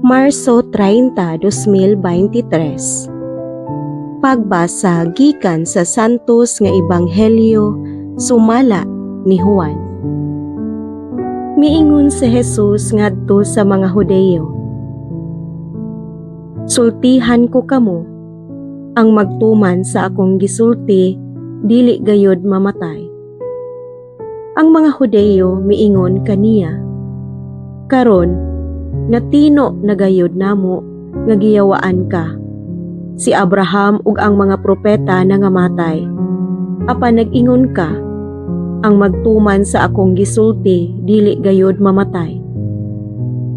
Marso 30, 2023. Pagbasa gikan sa Santos nga Ebanghelyo sumala ni Juan. Miingon si Jesus ngadto sa mga Hudeyo, "Sultihan ko kamo, ang magtuman sa akong gisulti dili gayud mamatay." Ang mga Hudeyo miingon kaniya, "Karon natino na gayud namo nga giyawaan ka. Si Abraham ug ang mga propeta nangamatay. Apan nag-ingon ka, ang magtuman sa akong gisulti dili gayud mamatay.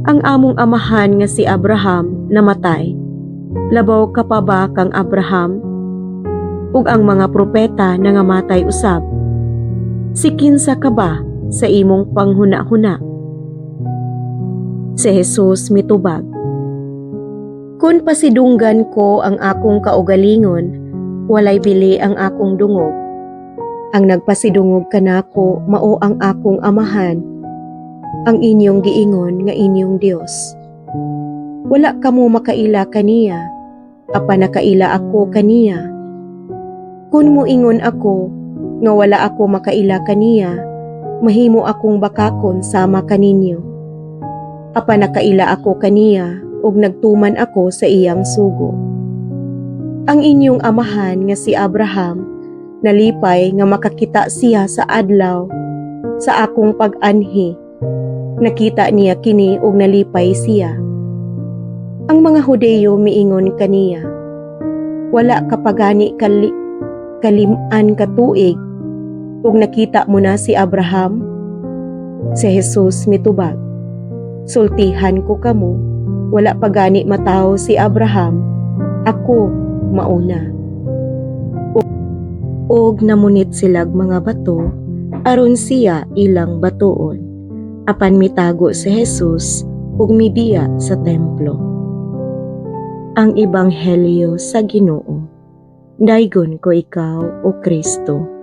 Ang among amahan nga si Abraham namatay. Labaw ka pa ba kang Abraham? Ug ang mga propeta nangamatay usab. Si kinsa ka ba sa imong panghuna-huna?" Si Jesus mitubag, "Kun pasidunggan ko ang akong kaugalingon, walay bili ang akong dungog. Ang nagpasidungog kanako mao ang akong amahan, ang inyong giingon nga inyong Dios. Wala kamo makaila kaniya, apan nakaila ako kaniya. Kun moingon ako nga wala ako makaila kaniya, mahimo akong bakakon sama kaninyo. Apan nakaila ako kaniya ug nagtuman ako sa iyang sugo. Ang inyong amahan nga si Abraham nalipay nga makakita siya sa adlaw sa akong pag-anhi. Nakita niya kini ug nalipay siya." Ang mga Hudeyo miingon kaniya, "Wala ka pa gani kalim-an ka tuig ug nakita mo na si Abraham?" Si Jesus mitubag, "Sultihan ko kamo, wala pa gani matawo si Abraham, ako mauna." Og namunit silag mga bato aron siya ilang batuon. Apan mitago si Jesus ug mibiya sa templo. Ang Ebanghelyo sa Ginoo. Daygon ko ikaw, O Kristo.